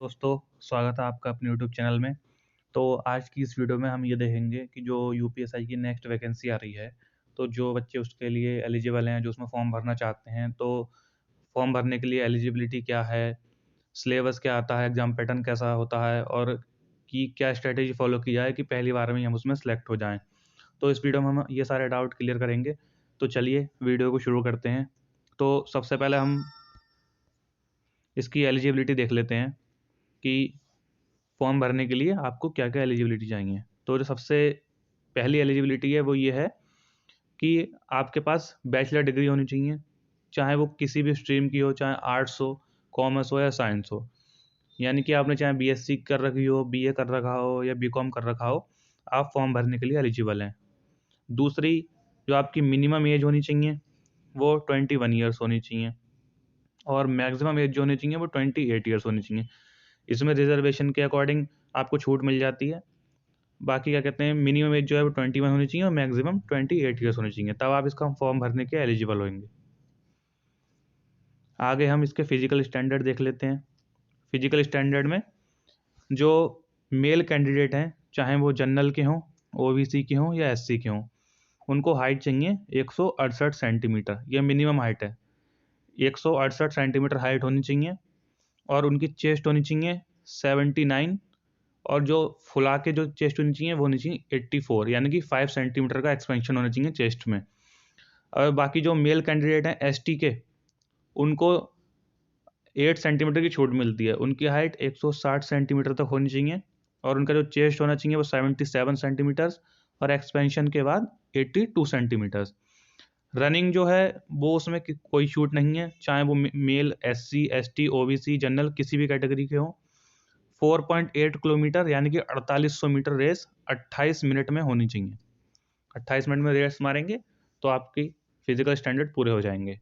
दोस्तों, स्वागत है आपका अपने यूट्यूब चैनल में। तो आज की इस वीडियो में हम ये देखेंगे कि जो यूपीएससी की नेक्स्ट वैकेंसी आ रही है, तो जो बच्चे उसके लिए एलिजिबल हैं, जो उसमें फॉर्म भरना चाहते हैं, तो फॉर्म भरने के लिए एलिजिबिलिटी क्या है, सिलेबस क्या आता है, एग्ज़ाम पैटर्न कैसा होता है और कि क्या स्ट्रैटेजी फ़ॉलो की जाए कि पहली बार में ही हम उसमें सेलेक्ट हो जाएँ। तो इस वीडियो में हम ये सारे डाउट क्लियर करेंगे। तो चलिए वीडियो को शुरू करते हैं। तो सबसे पहले हम इसकी एलिजिबिलिटी देख लेते हैं कि फॉर्म भरने के लिए आपको क्या-क्या एलिजिबिलिटी चाहिए। तो जो सबसे पहली एलिजिबिलिटी है वो ये है कि आपके पास बैचलर डिग्री होनी चाहिए, चाहे वो किसी भी स्ट्रीम की हो, चाहे आर्ट्स हो, कॉमर्स हो या साइंस हो। यानी कि आपने चाहे बीएससी कर रखी हो, बीए कर रखा हो या बीकॉम कर रखा हो, आप फॉर्म भरने के लिए एलिजिबल हैं। दूसरी, जो आपकी मिनिमम एज होनी चाहिए, वो 21 ईयर्स होनी चाहिए और मैक्सिमम एज जो होनी चाहिए वो 28 ईयर्स होनी चाहिए। इसमें रिजर्वेशन के अकॉर्डिंग आपको छूट मिल जाती है। बाकी क्या कहते हैं, मिनिमम एज जो है वो 21 होनी चाहिए और मैक्सिमम 28 ईयर्स होनी चाहिए, तब आप इसका फॉर्म भरने के एलिजिबल होंगे। आगे हम इसके फिजिकल स्टैंडर्ड देख लेते हैं। फिजिकल स्टैंडर्ड में जो मेल कैंडिडेट हैं, चाहे वो जनरल के हों, ओबीसी के हों या एससी के हों, उनको हाइट चाहिए 168 सेंटीमीटर, यह मिनिमम हाइट है। 168 सेंटीमीटर हाइट होनी चाहिए और उनकी चेस्ट होनी चाहिए 79 और जो फुला के जो चेस्ट होनी चाहिए वो होनी चाहिए 84, यानी कि 5 सेंटीमीटर का एक्सपेंशन होना चाहिए चेस्ट में। और बाकी जो मेल कैंडिडेट हैं एसटी के, उनको 8 सेंटीमीटर की छूट मिलती है। उनकी हाइट 160 सेंटीमीटर तक होनी चाहिए और उनका जो चेस्ट होना चाहिए वो 77 सेंटीमीटर्स और एक्सपेंशन के बाद 82 सेंटीमीटर्स। रनिंग जो है वो उसमें कोई छूट नहीं है, चाहे वो male SC ST OBC general किसी भी कैटेगरी के हों। 4.8 किलोमीटर यानी कि 4800 मीटर रेस 28 मिनट में होनी चाहिए। 28 मिनट में रेस मारेंगे तो आपकी फिजिकल स्टैंडर्ड पूरे हो जाएंगे।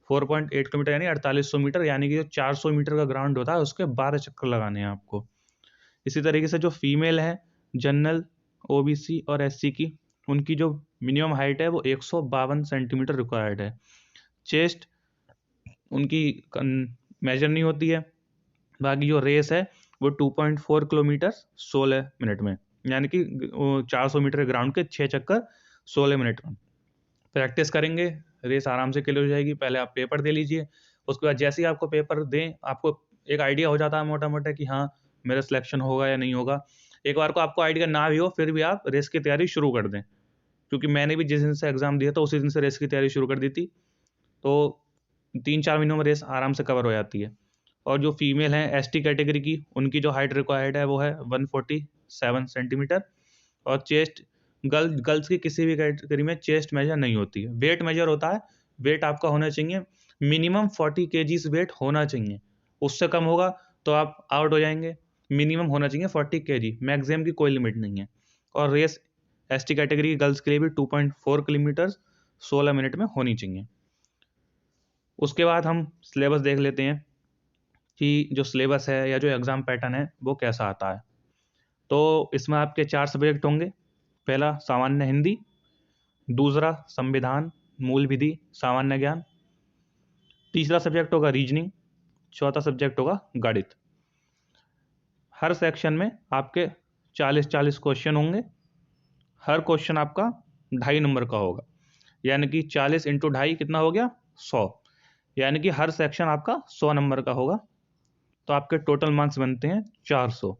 4.8 किलोमीटर यानी 4800 मीटर, यानी कि जो 400 मीटर का ग्राउंड होता है उसके 12 चक्कर लगाने हैं आपको। इसी तरीके से जो फीमेल है जनरल, ओबीसी और एससी की, उनकी जो मिनिमम हाइट है वो 152 सेंटीमीटर रिक्वायर्ड है। चेस्ट उनकी मेजर नहीं होती है। बाकी जो रेस है वो 2.4 किलोमीटर 16 मिनट में, यानी कि 400 मीटर ग्राउंड के 6 चक्कर 16 मिनट में। प्रैक्टिस करेंगे, रेस आराम से क्लियर हो जाएगी। पहले आप पेपर दे लीजिए, उसके बाद जैसे ही आपको पेपर दें, आपको एक आइडिया हो जाता है मोटा-मोटा कि हाँ, मेरा सिलेक्शन होगा या नहीं होगा। एक बार को आपको आइडिया ना भी हो, फिर भी आप रेस की तैयारी शुरू कर दें, क्योंकि मैंने भी जिस दिन से एग्ज़ाम दिया था, उसी दिन से रेस की तैयारी शुरू कर दी थी। तो 3-4 महीनों में रेस आराम से कवर हो जाती है। और जो फीमेल हैं एसटी कैटेगरी की, उनकी जो हाइट रिक्वायर्ड है वो है 147 सेंटीमीटर और चेस्ट गर्ल्स की किसी भी कैटेगरी में चेस्ट मेजर नहीं होती है। वेट मेजर होता है। वेट आपका होना चाहिए मिनिमम 40 केजीज़ वेट होना चाहिए। उससे कम होगा तो आप आउट हो जाएँगे। मिनिमम होना चाहिए 40 केजी, मैक्सिमम की कोई लिमिट नहीं है। और रेस एसटी कैटेगरी की गर्ल्स के लिए भी 2.4 किलोमीटर 16 मिनट में होनी चाहिए। उसके बाद हम सिलेबस देख लेते हैं कि जो सिलेबस है या जो एग्ज़ाम पैटर्न है वो कैसा आता है। तो इसमें आपके 4 सब्जेक्ट होंगे। पहला सामान्य हिंदी, दूसरा संविधान, मूल विधि, सामान्य ज्ञान, तीसरा सब्जेक्ट होगा रीजनिंग, चौथा सब्जेक्ट होगा गणित। हर सेक्शन में आपके 40-40 क्वेश्चन होंगे। हर क्वेश्चन आपका 2.5 नंबर का होगा, यानी कि 40 इंटू 2.5 कितना हो गया 100, यानी कि हर सेक्शन आपका 100 नंबर का होगा। तो आपके टोटल मार्क्स बनते हैं 400।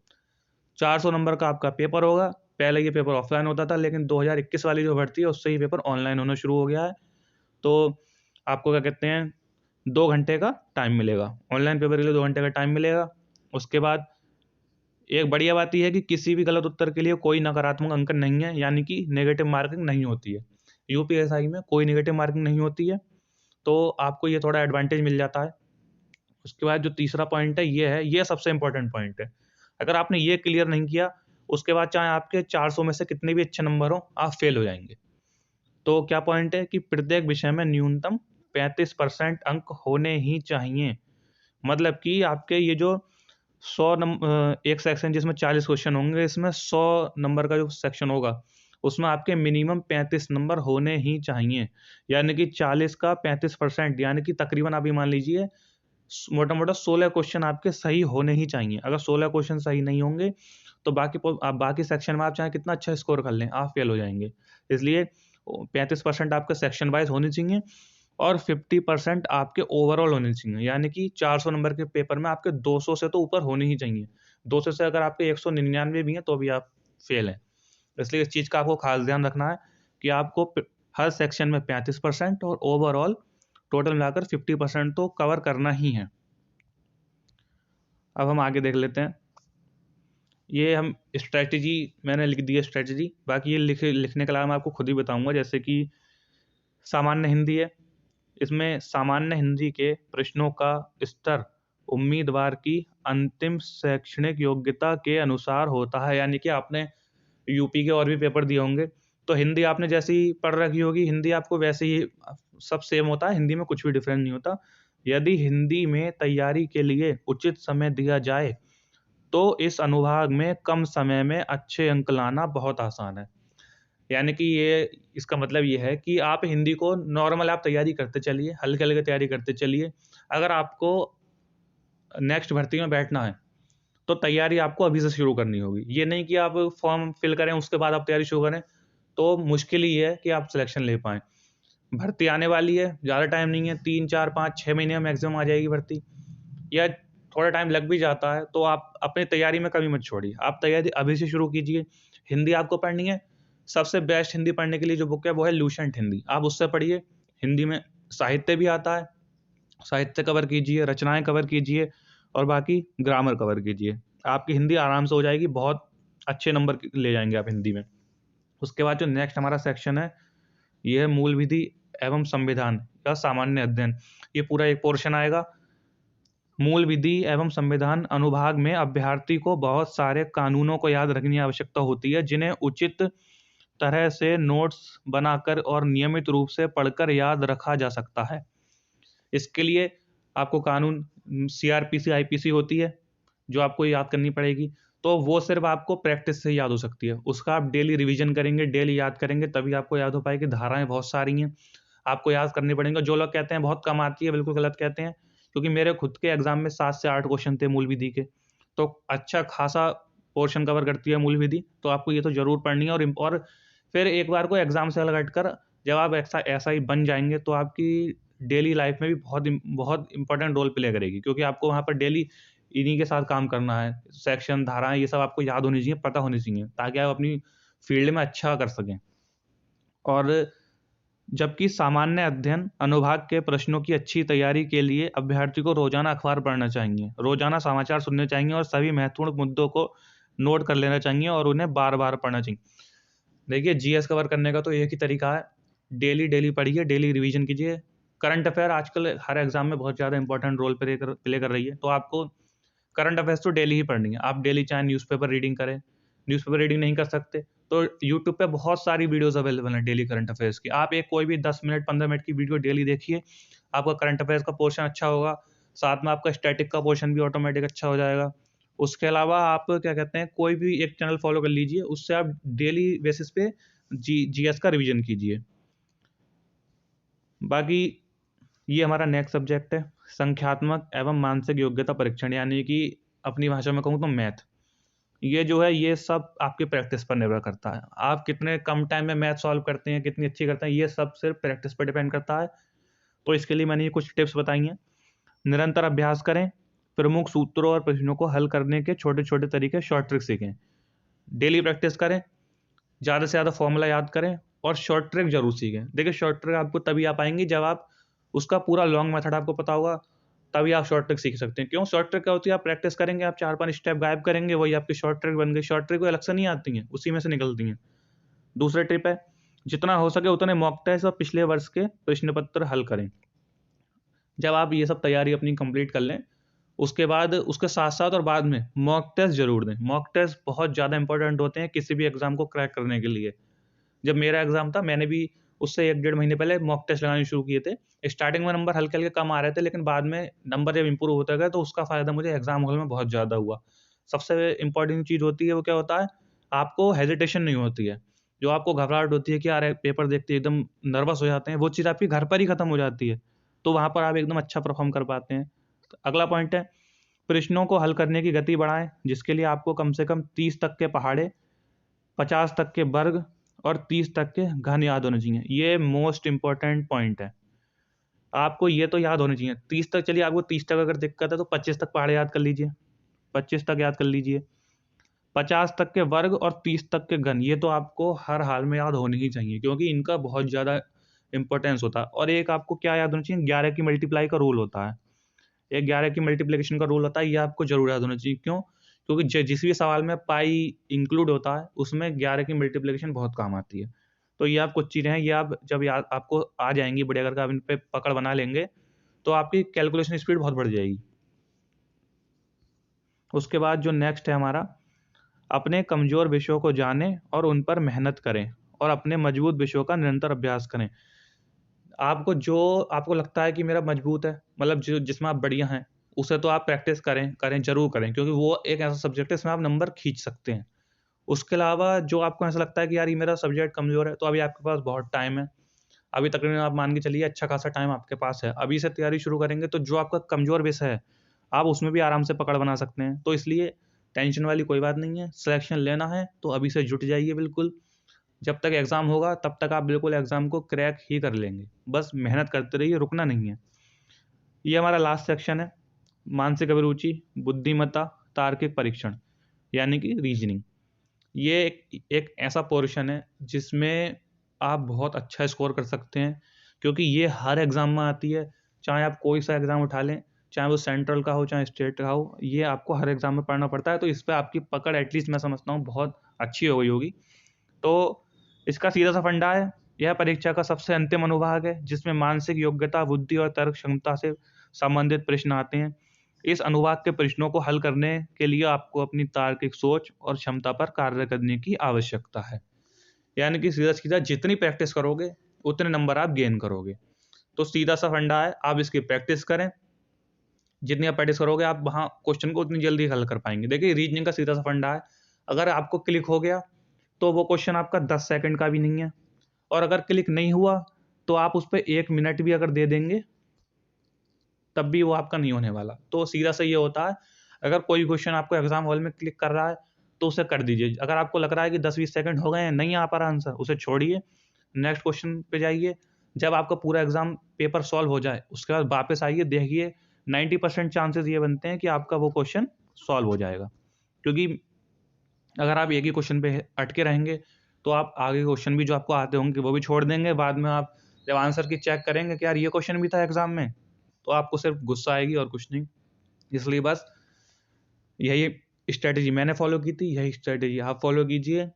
400 नंबर का आपका पेपर होगा। पहले ये पेपर ऑफलाइन होता था, लेकिन 2021 वाली जो भर्ती है उससे ये पेपर ऑनलाइन होना शुरू हो गया है। तो आपको क्या कहते हैं, 2 घंटे का टाइम मिलेगा। ऑनलाइन पेपर के लिए 2 घंटे का टाइम मिलेगा। उसके बाद एक बढ़िया बात यह है कि किसी भी गलत उत्तर के लिए कोई नकारात्मक अंक नहीं है, यानी कि नेगेटिव मार्किंग नहीं होती है। यूपीएससी में कोई नेगेटिव मार्किंग नहीं होती है, तो आपको ये थोड़ा एडवांटेज मिल जाता है। उसके बाद जो तीसरा पॉइंट है, ये सबसे इंपॉर्टेंट पॉइंट है। अगर आपने ये क्लियर नहीं किया, उसके बाद चाहे आपके 400 में से कितने भी अच्छे नंबर हो, आप फेल हो जाएंगे। तो क्या पॉइंट है कि प्रत्येक विषय में न्यूनतम 35% अंक होने ही चाहिए। मतलब कि आपके ये जो 100 एक सेक्शन जिसमें 40 क्वेश्चन होंगे, इसमें 100 नंबर का जो सेक्शन होगा उसमें आपके मिनिमम 35 नंबर होने ही चाहिए। यानी कि 40 का 35%, यानी कि तकरीबन आप ये मान लीजिए मोटा मोटा 16 क्वेश्चन आपके सही होने ही चाहिए। अगर 16 क्वेश्चन सही नहीं होंगे तो बाकी सेक्शन में आप चाहे कितना अच्छा स्कोर कर लें, आप फेल हो जाएंगे। इसलिए 35% आपके सेक्शन वाइज होनी चाहिए और 50% आपके ओवरऑल होने चाहिए। यानी कि 400 नंबर के पेपर में आपके 200 से तो ऊपर होने ही चाहिए। 200 से अगर आपके 199 भी हैं तो भी आप फेल हैं। इसलिए इस चीज़ का आपको खास ध्यान रखना है कि आपको हर सेक्शन में 35% और ओवरऑल टोटल मिलाकर 50% तो कवर करना ही है। अब हम आगे देख लेते हैं। ये हम स्ट्रेटजी मैंने लिख दी है स्ट्रेटजी, बाकी ये लिखने के अलावा मैं आपको खुद ही बताऊंगा। जैसे कि सामान्य हिंदी है, इसमें सामान्य हिंदी के प्रश्नों का स्तर उम्मीदवार की अंतिम शैक्षणिक योग्यता के अनुसार होता है। यानी कि आपने यूपी के और भी पेपर दिए होंगे तो हिंदी आपने जैसी पढ़ रखी होगी, हिंदी आपको वैसे ही सब सेम होता है, हिंदी में कुछ भी डिफरेंस नहीं होता। यदि हिंदी में तैयारी के लिए उचित समय दिया जाए तो इस अनुभाग में कम समय में अच्छे अंक लाना बहुत आसान है। यानी कि ये इसका मतलब ये है कि आप हिंदी को नॉर्मल आप तैयारी करते चलिए, हल्के हल्के तैयारी करते चलिए। अगर आपको नेक्स्ट भर्ती में बैठना है तो तैयारी आपको अभी से शुरू करनी होगी। ये नहीं कि आप फॉर्म फिल करें उसके बाद आप तैयारी शुरू करें, तो मुश्किल ही है कि आप सिलेक्शन ले पाएँ। भर्ती आने वाली है, ज़्यादा टाइम नहीं है, 3 4 5 6 महीने में मैक्सिमम आ जाएगी भर्ती, या थोड़ा टाइम लग भी जाता है तो आप अपनी तैयारी में कमी मत छोड़िए। आप तैयारी अभी से शुरू कीजिए। हिंदी आपको पढ़नी है, सबसे बेस्ट हिंदी पढ़ने के लिए जो बुक है वो है लुसेंट हिंदी, आप उससे पढ़िए। हिंदी में साहित्य भी आता है, साहित्य कवर कीजिए, रचनाएं कवर कीजिए और बाकी ग्रामर कवर कीजिए। आपकी हिंदी आराम से हो जाएगी, बहुत अच्छे नंबर ले जाएंगे आप हिंदी में। उसके बाद जो नेक्स्ट हमारा सेक्शन है ये है मूल विधि एवं संविधान या सामान्य अध्ययन। ये पूरा एक पोर्शन आएगा। मूल विधि एवं संविधान अनुभाग में अभ्यर्थी को बहुत सारे कानूनों को याद रखने की आवश्यकता होती है, जिन्हें उचित तरह से नोट्स बनाकर और नियमित रूप से पढ़कर याद रखा जा सकता है। इसके लिए आपको कानून सीआरपीसी आईपीसी होती है जो आपको याद करनी पड़ेगी, तो वो सिर्फ आपको प्रैक्टिस से याद हो सकती है। उसका आप डेली रिवीजन करेंगे, डेली याद करेंगे, तभी आपको याद हो पाएगी। धाराएं बहुत सारी हैं, आपको याद करनी पड़ेंगी। जो लोग कहते हैं बहुत कम आती है, बिल्कुल गलत कहते हैं, क्योंकि मेरे खुद के एग्जाम में 7 से 8 क्वेश्चन थे मूल विधि के, तो अच्छा खासा पोर्शन कवर करती है मूल विधि। तो आपको ये तो जरूर पढ़नी है। और फिर एक बार को एग्जाम से अलग हटकर जब आप ऐसा ही बन जाएंगे तो आपकी डेली लाइफ में भी बहुत इंपॉर्टेंट रोल प्ले करेगी, क्योंकि आपको वहाँ पर डेली इन्हीं के साथ काम करना है। सेक्शन, धाराएं, ये सब आपको याद होनी चाहिए, पता होनी चाहिए, ताकि आप अपनी फील्ड में अच्छा कर सकें। और जबकि सामान्य अध्ययन अनुभाग के प्रश्नों की अच्छी तैयारी के लिए अभ्यर्थी को रोजाना अखबार पढ़ना चाहिए, रोजाना समाचार सुनने चाहिए और सभी महत्वपूर्ण मुद्दों को नोट कर लेना चाहिए और उन्हें बार बार पढ़ना चाहिए। देखिए, जीएस कवर करने का तो एक ही तरीका है, डेली पढ़िए, डेली रिवीजन कीजिए। करंट अफेयर आजकल हर एग्जाम में बहुत ज़्यादा इंपॉर्टेंट रोल प्ले कर रही है, तो आपको करंट अफेयर्स तो डेली ही पढ़नी है। आप डेली चाहे न्यूज़पेपर रीडिंग करें, न्यूज़पेपर रीडिंग नहीं कर सकते तो यूट्यूब पे बहुत सारी वीडियोस अवेलेबल हैं डेली करंट अफेयर्स की। आप एक कोई भी 10 मिनट 15 मिनट की वीडियो डेली देखिए, आपका करंट अफेयर्स का पोर्शन अच्छा होगा, साथ में आपका स्टैटिक का पोर्शन भी ऑटोमेटिक अच्छा हो जाएगा। उसके अलावा आप क्या कहते हैं, कोई भी एक चैनल फॉलो कर लीजिए, उससे आप डेली बेसिस पे जीएस का रिवीजन कीजिए। बाकी ये हमारा नेक्स्ट सब्जेक्ट है संख्यात्मक एवं मानसिक योग्यता परीक्षण, यानी कि अपनी भाषा में कहूँ तो मैथ। ये जो है ये सब आपकी प्रैक्टिस पर निर्भर करता है। आप कितने कम टाइम में मैथ सॉल्व करते हैं, कितनी अच्छी करते हैं, ये सब सिर्फ प्रैक्टिस पर डिपेंड करता है। तो इसके लिए मैंने ये कुछ टिप्स बताई हैं। निरंतर अभ्यास करें, प्रमुख सूत्रों और प्रश्नों को हल करने के छोटे छोटे तरीके, शॉर्ट ट्रिक सीखें। डेली प्रैक्टिस करें, ज़्यादा से ज़्यादा फॉर्मूला याद करें और शॉर्ट ट्रिक जरूर सीखें। देखिए, शॉर्ट ट्रिक आपको तभी आ पाएंगी जब आप उसका पूरा लॉन्ग मेथड आपको पता होगा, तभी आप शॉर्ट ट्रिक सीख सकते हैं। क्यों? शॉर्ट ट्रिक क्या होती है, आप प्रैक्टिस करेंगे, आप 4-5 स्टेप गायब करेंगे, वही आपकी शॉर्ट ट्रिक बन गई। शॉर्ट ट्रिक कोई अलग से नहीं आती हैं, उसी में से निकलती हैं। दूसरा टिप है, जितना हो सके उतने मॉक टेस्ट और पिछले वर्ष के प्रश्न पत्र हल करें। जब आप ये सब तैयारी अपनी कंप्लीट कर लें, उसके बाद उसके साथ साथ और बाद में मॉक टेस्ट जरूर दें। मॉक टेस्ट बहुत ज़्यादा इंपॉर्टेंट होते हैं किसी भी एग्जाम को क्रैक करने के लिए। जब मेरा एग्जाम था, मैंने भी उससे 1-1.5 महीने पहले मॉक टेस्ट लगाने शुरू किए थे। स्टार्टिंग में नंबर हल्के हल्के कम आ रहे थे, लेकिन बाद में नंबर जब इंप्रूव होते गए तो उसका फ़ायदा मुझे एग्जाम हॉल में बहुत ज़्यादा हुआ। सबसे इंपॉर्टेंट चीज़ होती है वो क्या होता है, आपको हेजिटेशन नहीं होती है। जो आपको घबराहट होती है कि यार पेपर देखते एकदम नर्वस हो जाते हैं, वो चीज़ आपकी घर पर ही खत्म हो जाती है। तो वहाँ पर आप एकदम अच्छा परफॉर्म कर पाते हैं। अगला पॉइंट है, प्रश्नों को हल करने की गति बढ़ाएं, जिसके लिए आपको कम से कम 30 तक के पहाड़े, 50 तक के वर्ग और 30 तक के घन याद होने चाहिए। ये मोस्ट इंपॉर्टेंट पॉइंट है, आपको ये तो याद होने चाहिए। 30 तक, चलिए आपको 30 तक अगर दिक्कत है तो 25 तक पहाड़े याद कर लीजिए, 25 तक याद कर लीजिए। 50 तक के वर्ग और 30 तक के घन, ये तो आपको हर हाल में याद होने ही चाहिए, क्योंकि इनका बहुत ज़्यादा इंपॉर्टेंस होता है। और एक आपको क्या याद होना चाहिए, 11 की मल्टीप्लाई का रूल होता है, एक 11 की मल्टीप्लिकेशन का रूल होता है, ये आपको जरूर याद होना चाहिए। क्यों? क्योंकि जिस भी सवाल में पाई इंक्लूड होता है उसमें 11 की मल्टीप्लिकेशन बहुत काम आती है। तो ये आप कुछ चीज़ें हैं, ये आप जब याद आपको आ जाएंगी बढ़िया करके, आप इन पे पकड़ बना लेंगे तो आपकी कैलकुलेशन स्पीड बहुत बढ़ जाएगी। उसके बाद जो नेक्स्ट है हमारा, अपने कमज़ोर विषयों को जानें और उन पर मेहनत करें और अपने मजबूत विषयों का निरंतर अभ्यास करें। आपको जो आपको लगता है कि मेरा मजबूत है, मतलब जो जिसमें आप बढ़िया हैं, उसे तो आप प्रैक्टिस करें ज़रूर करें, क्योंकि वो एक ऐसा सब्जेक्ट है इसमें आप नंबर खींच सकते हैं। उसके अलावा जो आपको ऐसा लगता है कि यार ये मेरा सब्जेक्ट कमज़ोर है, तो अभी आपके पास बहुत टाइम है। अभी तकरीबन आप मान के चलिए अच्छा खासा टाइम आपके पास है, अभी से तैयारी शुरू करेंगे तो जो आपका कमज़ोर विषय है आप उसमें भी आराम से पकड़ बना सकते हैं। तो इसलिए टेंशन वाली कोई बात नहीं है, सिलेक्शन लेना है तो अभी से जुट जाइए बिल्कुल। जब तक एग्ज़ाम होगा तब तक आप बिल्कुल एग्ज़ाम को क्रैक ही कर लेंगे, बस मेहनत करते रहिए, रुकना नहीं है। ये हमारा लास्ट सेक्शन है, मानसिक अभिरुचि, बुद्धिमत्ता, तार्किक परीक्षण, यानी कि रीजनिंग। ये एक ऐसा पोर्शन है जिसमें आप बहुत अच्छा स्कोर कर सकते हैं, क्योंकि ये हर एग्ज़ाम में आती है। चाहे आप कोई सा एग्ज़ाम उठा लें, चाहे वो सेंट्रल का हो चाहे स्टेट का हो, ये आपको हर एग्ज़ाम में पढ़ना पड़ता है। तो इस पर आपकी पकड़ एटलीस्ट मैं समझता हूँ बहुत अच्छी हो गई होगी। तो इसका सीधा सा फंडा है, यह परीक्षा का सबसे अंतिम अनुभाग है जिसमें मानसिक योग्यता, बुद्धि और तर्क क्षमता से संबंधित प्रश्न आते हैं। इस अनुभाग के प्रश्नों को हल करने के लिए आपको अपनी तार्किक सोच और क्षमता पर कार्य करने की आवश्यकता है। यानी कि सीधा सीधा जितनी प्रैक्टिस करोगे उतने नंबर आप गेन करोगे। तो सीधा सा फंडा है, आप इसकी प्रैक्टिस करें, जितनी आप प्रैक्टिस करोगे आप वहाँ क्वेश्चन को उतनी जल्दी हल कर पाएंगे। देखिए रीजनिंग का सीधा सा फंडा है, अगर आपको क्लिक हो गया तो वो क्वेश्चन आपका 10 सेकंड का भी नहीं है, और अगर क्लिक नहीं हुआ तो आप उस पर 1 मिनट भी अगर दे देंगे तब भी वो आपका नहीं होने वाला। तो सीधा सा ये होता है, अगर कोई क्वेश्चन आपको एग्जाम हॉल में क्लिक कर रहा है तो उसे कर दीजिए। अगर आपको लग रहा है कि 10-20 सेकंड हो गए हैं, नहीं आ पा रहा आंसर, उसे छोड़िए, नेक्स्ट क्वेश्चन पे जाइए। जब आपका पूरा एग्जाम पेपर सॉल्व हो जाए उसके बाद वापस आइए, देखिए 90% चांसेस ये बनते हैं कि आपका वो क्वेश्चन सॉल्व हो जाएगा। क्योंकि अगर आप एक ही क्वेश्चन पे अटके रहेंगे तो आप आगे क्वेश्चन भी जो आपको आते होंगे वो भी छोड़ देंगे। बाद में आप जब आंसर की चेक करेंगे कि यार ये क्वेश्चन भी था एग्जाम में, तो आपको सिर्फ गुस्सा आएगी और कुछ नहीं। इसलिए बस यही स्ट्रेटेजी मैंने फॉलो की थी, यही स्ट्रेटेजी आप फॉलो कीजिए।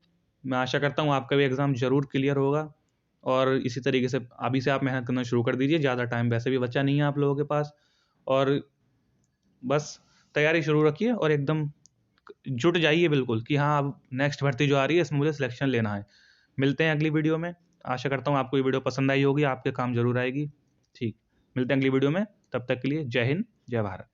मैं आशा करता हूँ आपका भी एग्ज़ाम ज़रूर क्लियर होगा। और इसी तरीके से अभी से आप मेहनत करना शुरू कर दीजिए, ज़्यादा टाइम वैसे भी बचा नहीं है आप लोगों के पास। और बस तैयारी शुरू रखिए और एकदम जुट जाइए बिल्कुल कि हाँ अब नेक्स्ट भर्ती जो आ रही है इसमें मुझे सिलेक्शन लेना है। मिलते हैं अगली वीडियो में। आशा करता हूँ आपको ये वीडियो पसंद आई होगी, आपके काम जरूर आएगी। ठीक, मिलते हैं अगली वीडियो में, तब तक के लिए जय हिंद, जय भारत।